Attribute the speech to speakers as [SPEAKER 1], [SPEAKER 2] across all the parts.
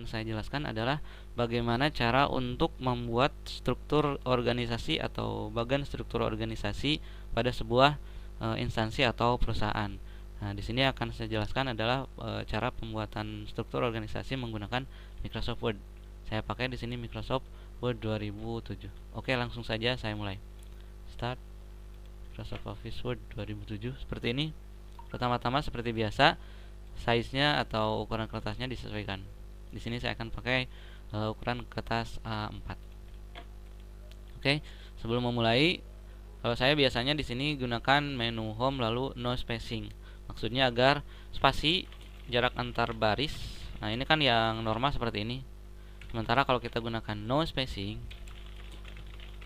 [SPEAKER 1] akan saya jelaskan adalah bagaimana cara untuk membuat struktur organisasi atau bagian struktur organisasi pada sebuah instansi atau perusahaan. Nah, di sini akan saya jelaskan adalah cara pembuatan struktur organisasi menggunakan Microsoft Word. Saya pakai di sini Microsoft Word 2007. Oke, langsung saja saya mulai. Start Microsoft Office Word 2007 seperti ini. Pertama-tama seperti biasa, size-nya atau ukuran kertasnya disesuaikan. Di sini saya akan pakai ukuran kertas A4. Oke, sebelum memulai, kalau saya biasanya di sini gunakan menu home lalu no spacing. Maksudnya agar spasi jarak antar baris. Nah, ini kan yang normal seperti ini. Sementara kalau kita gunakan no spacing,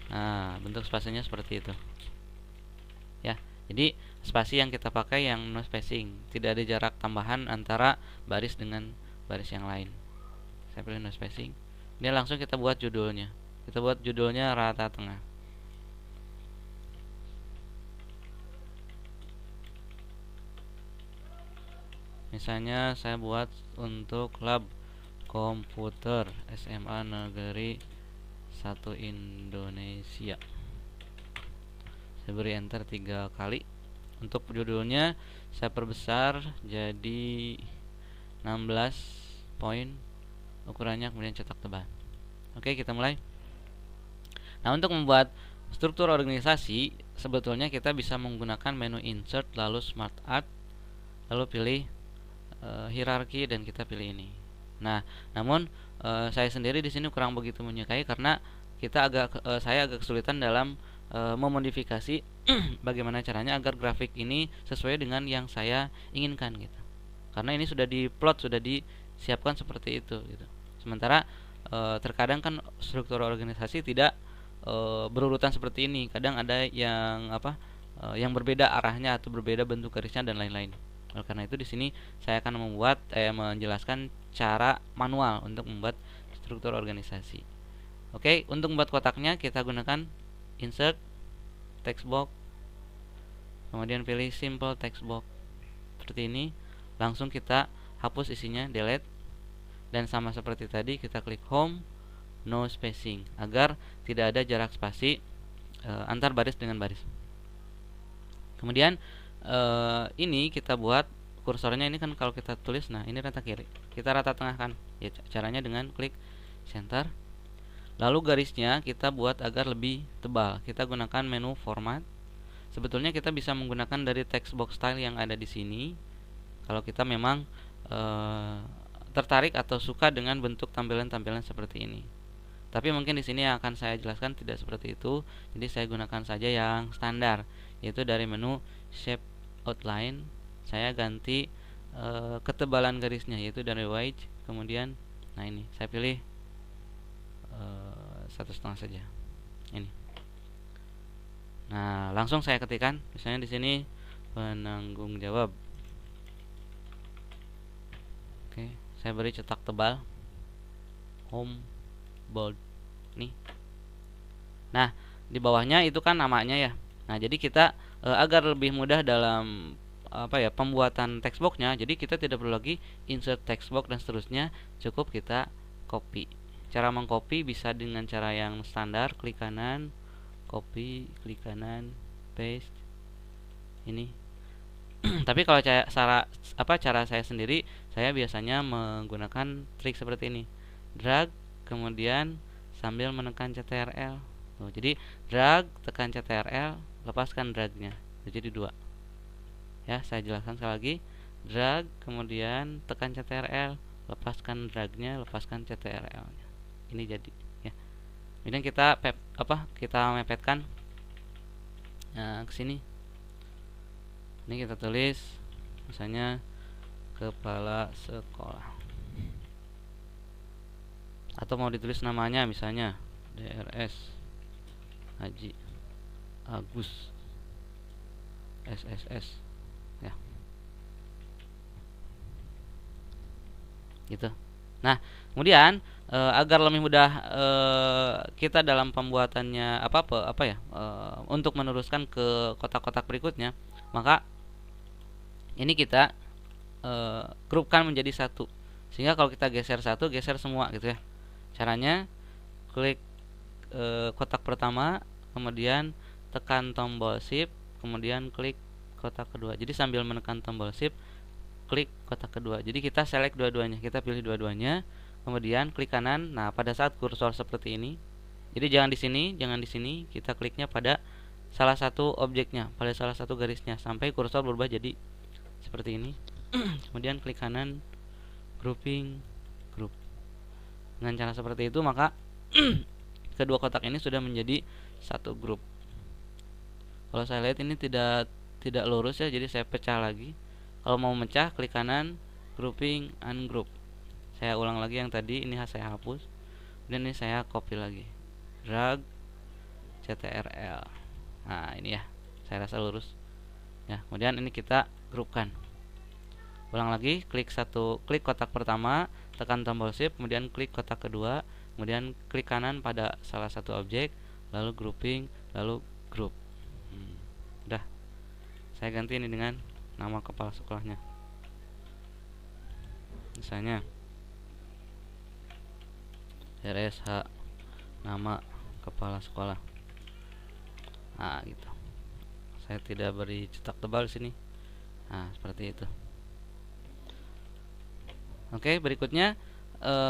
[SPEAKER 1] nah bentuk spasinya seperti itu. Ya, jadi spasi yang kita pakai yang no spacing, tidak ada jarak tambahan antara baris dengan baris yang lain. Saya pilih no spacing. Ini langsung kita buat judulnya. Kita buat judulnya rata tengah. Misalnya saya buat untuk lab komputer SMA Negeri 1 Indonesia. Saya beri enter 3 kali. Untuk judulnya saya perbesar jadi 16 poin ukurannya, kemudian cetak tebal. Oke, kita mulai. Nah, untuk membuat struktur organisasi sebetulnya kita bisa menggunakan menu insert lalu smart art lalu pilih hierarki dan kita pilih ini. Nah, namun saya sendiri di sini kurang begitu menyukai karena saya agak kesulitan dalam memodifikasi bagaimana caranya agar grafik ini sesuai dengan yang saya inginkan gitu. Karena ini sudah diplot, sudah disiapkan seperti itu gitu. Sementara terkadang kan struktur organisasi tidak berurutan seperti ini. Kadang ada yang yang berbeda arahnya atau berbeda bentuk garisnya dan lain-lain. Oleh karena itu di sini saya akan menjelaskan cara manual untuk membuat struktur organisasi. Oke, untuk membuat kotaknya kita gunakan insert text box, kemudian pilih simple text box seperti ini. Langsung kita hapus isinya, delete, dan sama seperti tadi kita klik home no spacing agar tidak ada jarak spasi antar baris dengan baris. Kemudian ini kita buat kursornya ini kan kalau kita tulis, nah ini rata kiri, kita rata tengahkan ya, caranya dengan klik center. Lalu garisnya kita buat agar lebih tebal, kita gunakan menu format. Sebetulnya kita bisa menggunakan dari text box style yang ada di sini kalau kita memang tertarik atau suka dengan bentuk tampilan-tampilan seperti ini. Tapi mungkin di sini akan saya jelaskan tidak seperti itu. Jadi saya gunakan saja yang standar, yaitu dari menu shape outline saya ganti ketebalan garisnya, yaitu dari white, kemudian nah ini saya pilih 1,5 saja ini. Nah, langsung saya ketikkan misalnya di sini penanggung jawab. Oke, saya beri cetak tebal home bold nih. Nah, di bawahnya itu kan namanya ya. Nah, jadi kita agar lebih mudah dalam pembuatan textboxnya, jadi kita tidak perlu lagi insert textbox dan seterusnya, cukup kita copy. Cara mengcopy bisa dengan cara yang standar, klik kanan, copy, klik kanan, paste. Ini. Tapi kalau cara saya sendiri, saya biasanya menggunakan trik seperti ini. Drag, kemudian sambil menekan CTRL. Jadi drag, tekan CTRL, lepaskan dragnya. Jadi 2. Ya, saya jelaskan sekali lagi. Drag, kemudian tekan CTRL, lepaskan dragnya, lepaskan CTRL-nya. Ini jadi ya. Kemudian kita mepetkan ke sini. Ini kita tulis misalnya kepala sekolah. Atau mau ditulis namanya misalnya DRS Haji Agus SSS ya. Gitu. Nah, kemudian agar lebih mudah kita dalam pembuatannya untuk meneruskan ke kotak-kotak berikutnya, maka ini kita grupkan menjadi satu. Sehingga kalau kita geser satu, geser semua gitu ya. Caranya klik kotak pertama, kemudian tekan tombol shift, kemudian klik kotak kedua. Jadi sambil menekan tombol shift, klik kotak kedua. Jadi kita select dua-duanya, kita pilih dua-duanya, kemudian klik kanan. Nah, pada saat kursor seperti ini, jadi jangan di sini, jangan di sini, kita kliknya pada salah satu objeknya, pada salah satu garisnya sampai kursor berubah jadi seperti ini. Kemudian klik kanan, grouping, group. Dengan cara seperti itu maka kedua kotak ini sudah menjadi satu grup. Kalau saya lihat ini tidak lurus ya, jadi saya pecah lagi. Kalau mau mecah, klik kanan, grouping, ungroup. Saya ulang lagi yang tadi, ini saya hapus. Dan ini saya copy lagi. Drag CTRL. Nah, ini ya. Saya rasa lurus. Ya, kemudian ini kita grupkan. Ulang lagi, klik kotak pertama, tekan tombol shift, kemudian klik kotak kedua, kemudian klik kanan pada salah satu objek, lalu grouping, lalu group. Udah. Saya ganti ini dengan nama kepala sekolahnya. Misalnya RSH, nama kepala sekolah. Nah, gitu. Saya tidak beri cetak tebal di sini. Nah, seperti itu. Oke, berikutnya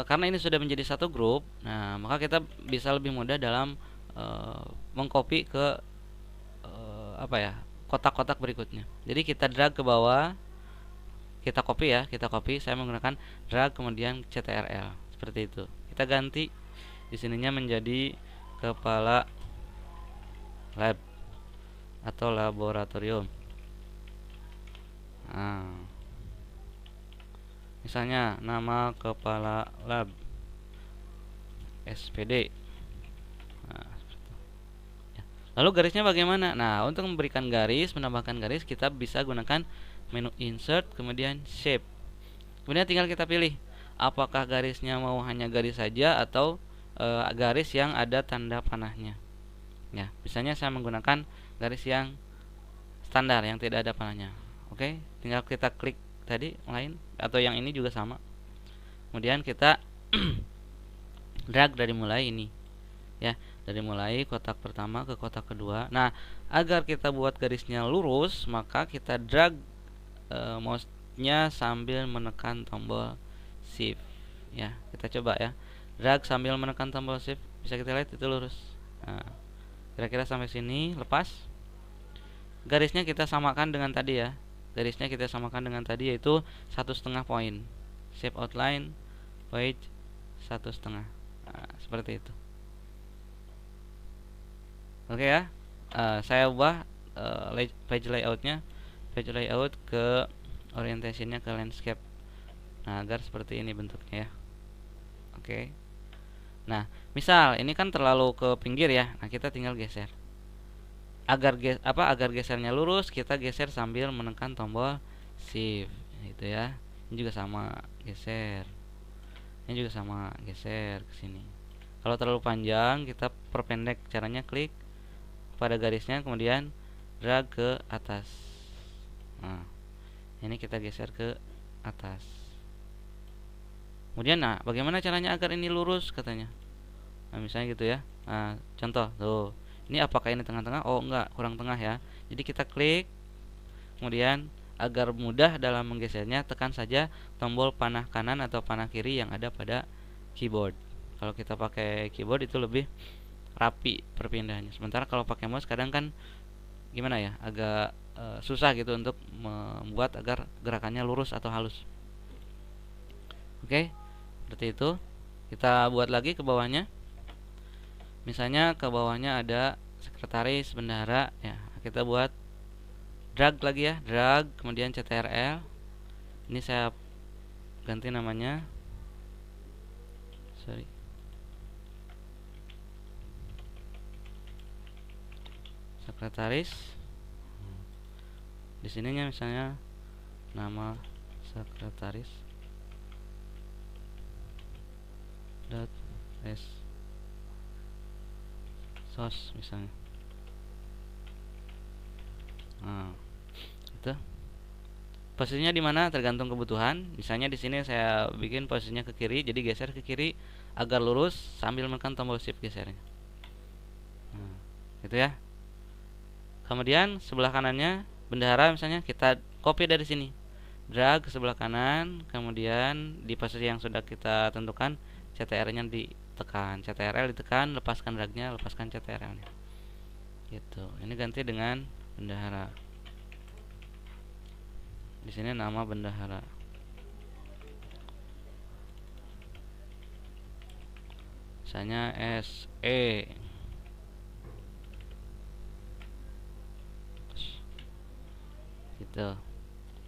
[SPEAKER 1] karena ini sudah menjadi satu grup, nah maka kita bisa lebih mudah dalam mengcopy ke kotak-kotak berikutnya. Jadi kita drag ke bawah, kita copy ya, kita copy. Saya menggunakan drag kemudian CTRL seperti itu. Kita ganti di sininya menjadi kepala lab atau laboratorium. Nah, misalnya nama kepala lab SPD. Nah, lalu garisnya bagaimana? Nah, untuk memberikan garis, menambahkan garis, kita bisa gunakan menu insert, kemudian shape. Kemudian tinggal kita pilih apakah garisnya mau hanya garis saja atau garis yang ada tanda panahnya. Ya, misalnya saya menggunakan garis yang standar yang tidak ada panahnya. Oke, tinggal kita klik tadi lain atau yang ini juga sama. Kemudian kita drag dari mulai ini ya, dari mulai kotak pertama ke kotak kedua. Nah, agar kita buat garisnya lurus, maka kita drag mouse-nya sambil menekan tombol shift ya. Kita coba ya, drag sambil menekan tombol shift, bisa kita lihat itu lurus. Nah, kira-kira sampai sini. Lepas garisnya kita samakan dengan tadi ya, garisnya kita samakan dengan tadi, yaitu 1,5 poin. Shape outline weight 1,5. Nah, seperti itu. Oke ya. Saya ubah page layout ke orientationnya ke landscape. Nah, agar seperti ini bentuknya ya. Oke. Nah, misal ini kan terlalu ke pinggir ya. Nah, kita tinggal geser. Agar gesernya lurus, kita geser sambil menekan tombol shift gitu ya. Ini juga sama, geser. Ini juga sama, geser ke sini. Kalau terlalu panjang, kita perpendek. Caranya klik pada garisnya, kemudian drag ke atas. Nah, ini kita geser ke atas. Kemudian, nah, bagaimana caranya agar ini lurus katanya? Nah, misalnya gitu ya. Nah, contoh tuh. Ini apakah ini tengah-tengah? Oh, enggak, kurang tengah ya. Jadi kita klik. Kemudian agar mudah dalam menggesernya, tekan saja tombol panah kanan atau panah kiri yang ada pada keyboard. Kalau kita pakai keyboard itu lebih rapi perpindahannya. Sementara kalau pakai mouse kadang kan gimana ya, agak susah gitu untuk membuat agar gerakannya lurus atau halus. Oke, seperti itu. Kita buat lagi ke bawahnya. Misalnya ke bawahnya ada sekretaris, bendahara ya. Kita buat drag lagi ya, drag kemudian CTRL. Ini saya ganti namanya. Sekretaris. Di sininya misalnya nama sekretaris .s sos misalnya. Nah, itu Posisinya di mana tergantung kebutuhan. Misalnya di sini saya bikin posisinya ke kiri, jadi geser ke kiri agar lurus sambil menekan tombol shift gesernya. Nah, gitu ya. Kemudian sebelah kanannya bendahara misalnya kita copy dari sini, drag ke sebelah kanan, kemudian di posisi yang sudah kita tentukan CTRL-nya ditekan, CTRL ditekan, lepaskan dragnya, lepaskan CTRL-nya. Gitu. Ini ganti dengan bendahara. Di sini nama bendahara. Misalnya SE. Gitu.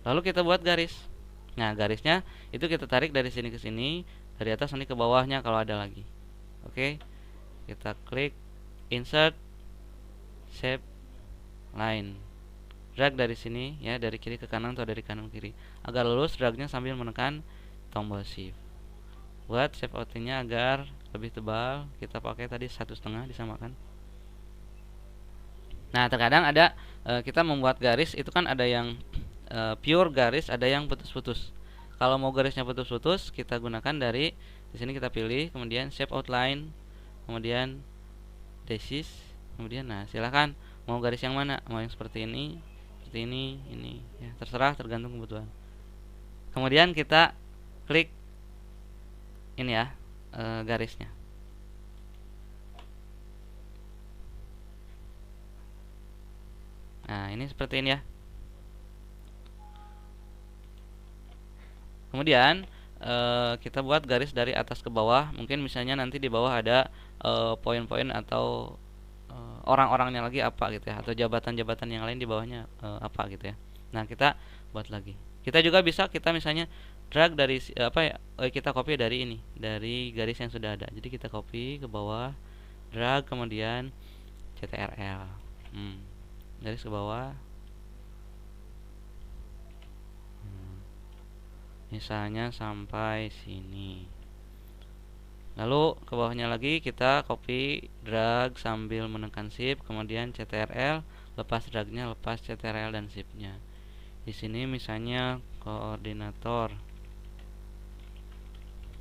[SPEAKER 1] Lalu kita buat garis. Nah, garisnya itu kita tarik dari sini ke sini, dari atas nanti ke bawahnya kalau ada lagi. Oke. Kita klik insert shape line. Drag dari sini ya, dari kiri ke kanan atau dari kanan ke kiri. Agar lurus dragnya sambil menekan tombol shift. Buat shape outline-nya agar lebih tebal, kita pakai tadi 1,5 disamakan. Nah, terkadang ada kita membuat garis itu kan ada yang pure garis, ada yang putus-putus. Kalau mau garisnya putus-putus, kita gunakan dari di sini kita pilih, kemudian shape outline, kemudian desis, kemudian nah silahkan mau garis yang mana, mau yang seperti ini ya, terserah tergantung kebutuhan. Kemudian kita klik ini ya garisnya. Nah, ini seperti ini ya. Kemudian kita buat garis dari atas ke bawah. Mungkin misalnya nanti di bawah ada poin-poin atau orang-orangnya lagi apa gitu ya, atau jabatan-jabatan yang lain di bawahnya apa gitu ya. Nah, kita buat lagi. Kita juga bisa kita misalnya drag dari kita copy dari ini, dari garis yang sudah ada. Jadi kita copy ke bawah, drag, kemudian CTRL. Garis ke bawah. Misalnya sampai sini. Lalu ke bawahnya lagi kita copy, drag sambil menekan shift, kemudian CTRL, lepas dragnya, lepas CTRL dan shiftnya. Di sini misalnya koordinator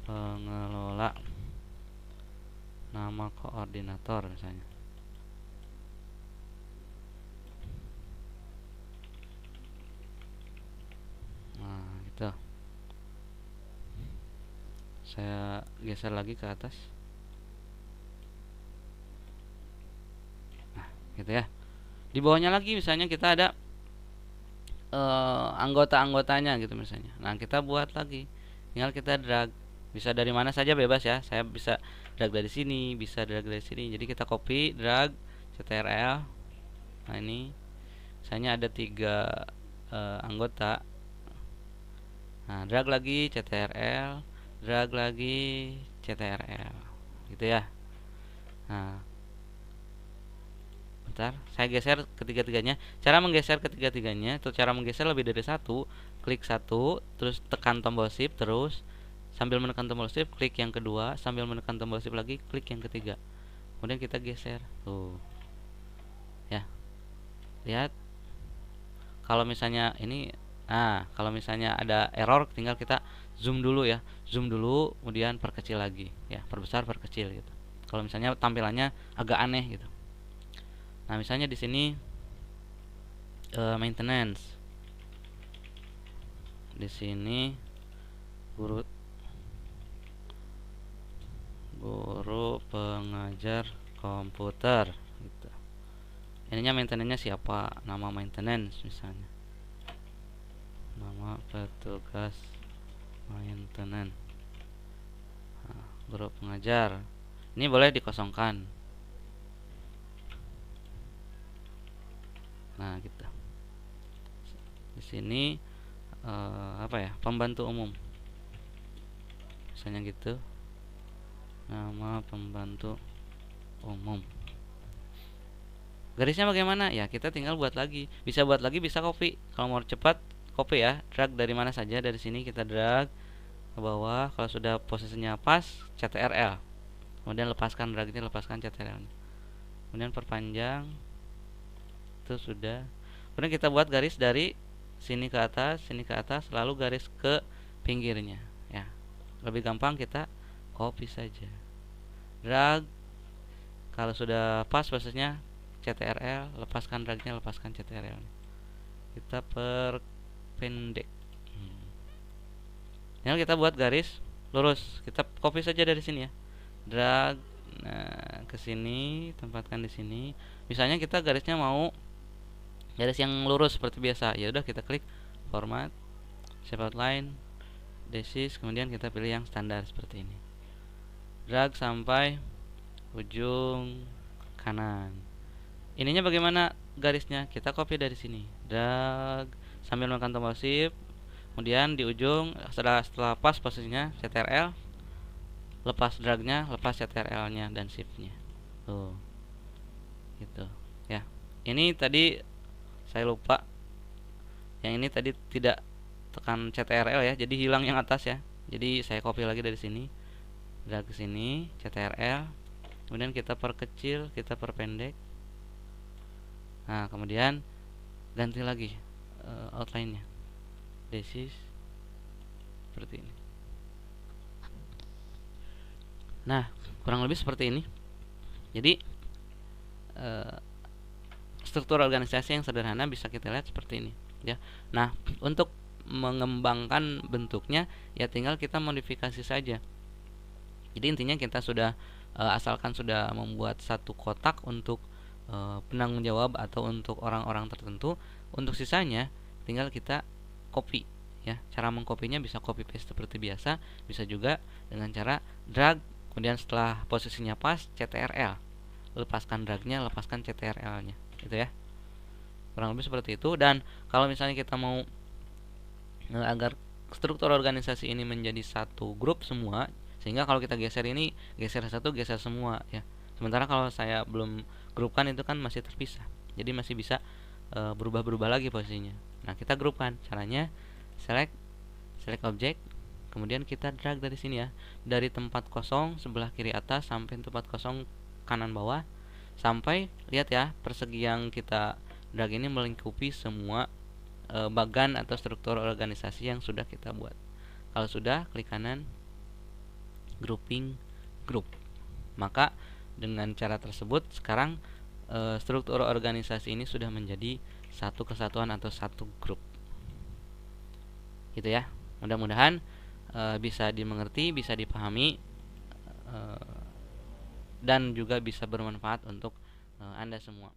[SPEAKER 1] pengelola, nama koordinator misalnya. Nah, gitu. Saya geser lagi ke atas. Nah, gitu ya. Di bawahnya lagi misalnya kita ada anggota-anggotanya gitu misalnya. Nah, kita buat lagi. Tinggal kita drag. Bisa dari mana saja bebas ya. Saya bisa drag dari sini, bisa drag dari sini. Jadi kita copy, drag, CTRL. Nah, ini misalnya ada 3 anggota. Nah, drag lagi CTRL, drag lagi CTRL. Gitu ya. Nah, bentar, saya geser ketiga-tiganya. Cara menggeser ketiga-tiganya atau cara menggeser lebih dari satu, klik satu, terus tekan tombol shift, terus sambil menekan tombol shift klik yang kedua, sambil menekan tombol shift lagi klik yang ketiga. Kemudian kita geser. Tuh. Ya. Lihat. Kalau misalnya ini kalau misalnya ada error tinggal kita zoom dulu ya. Zoom dulu, kemudian perkecil lagi ya, perbesar, perkecil gitu. Kalau misalnya tampilannya agak aneh gitu. Nah, misalnya di sini maintenance. Di sini guru pengajar komputer gitu. Ininya maintenance-nya siapa? Nama maintenance misalnya. Nama petugas maintenance. Nah, guru pengajar. Ini boleh dikosongkan. Nah, gitu. Di sini pembantu umum. Misalnya gitu. Nama pembantu umum. Garisnya bagaimana? Ya, kita tinggal buat lagi. Bisa buat lagi, bisa copy. Kalau mau cepat, copy ya. Drag dari mana saja. Dari sini kita drag ke bawah. Kalau sudah posisinya pas, CTRL. Kemudian lepaskan dragnya, lepaskan CTRL. Kemudian perpanjang. Itu sudah. Kemudian kita buat garis dari sini ke atas, lalu garis ke pinggirnya ya. Lebih gampang kita copy saja. Drag, kalau sudah pas posisinya CTRL, lepaskan dragnya, lepaskan CTRL. Kita perpendek. Tinggal kita buat garis lurus. Kita copy saja dari sini ya. Drag, nah ke sini, tempatkan di sini. Misalnya kita garisnya mau garis yang lurus seperti biasa, ya udah kita klik format, shape outline, desis, kemudian kita pilih yang standar seperti ini. Drag sampai ujung kanan. Ininya bagaimana garisnya? Kita copy dari sini. Drag sambil menekan tombol shift. Kemudian di ujung setelah pas posisinya CTRL, lepas dragnya, lepas CTRL-nya dan shift-nya. Tuh. Gitu ya. Ini tadi saya lupa. Yang ini tadi tidak tekan CTRL ya, jadi hilang yang atas ya. Jadi saya copy lagi dari sini. Drag ke sini, CTRL. Kemudian kita perkecil, kita perpendek. Nah, kemudian ganti lagi outline-nya. Desis seperti ini. Nah, kurang lebih seperti ini. Jadi struktur organisasi yang sederhana bisa kita lihat seperti ini ya. Nah, untuk mengembangkan bentuknya ya tinggal kita modifikasi saja. Jadi intinya kita sudah asalkan sudah membuat satu kotak untuk penanggung jawab atau untuk orang-orang tertentu, untuk sisanya tinggal kita copy ya. Cara mengkopinya bisa copy paste seperti biasa, bisa juga dengan cara drag, kemudian setelah posisinya pas CTRL, lepaskan dragnya, lepaskan CTRL-nya gitu ya. Kurang lebih seperti itu. Dan kalau misalnya kita mau agar struktur organisasi ini menjadi satu grup semua, sehingga kalau kita geser ini, geser satu, geser semua ya. Sementara kalau saya belum grupkan itu kan masih terpisah, jadi masih bisa berubah-berubah lagi posisinya. Nah, kita grupkan. Caranya select object, kemudian kita drag dari sini ya, dari tempat kosong sebelah kiri atas sampai tempat kosong kanan bawah, sampai lihat ya, persegi yang kita drag ini melingkupi semua bagan atau struktur organisasi yang sudah kita buat. Kalau sudah, klik kanan, grouping group. Maka dengan cara tersebut sekarang struktur organisasi ini sudah menjadi satu kesatuan atau satu grup. Gitu ya. Mudah-mudahan bisa dimengerti, bisa dipahami, dan juga bisa bermanfaat untuk Anda semua.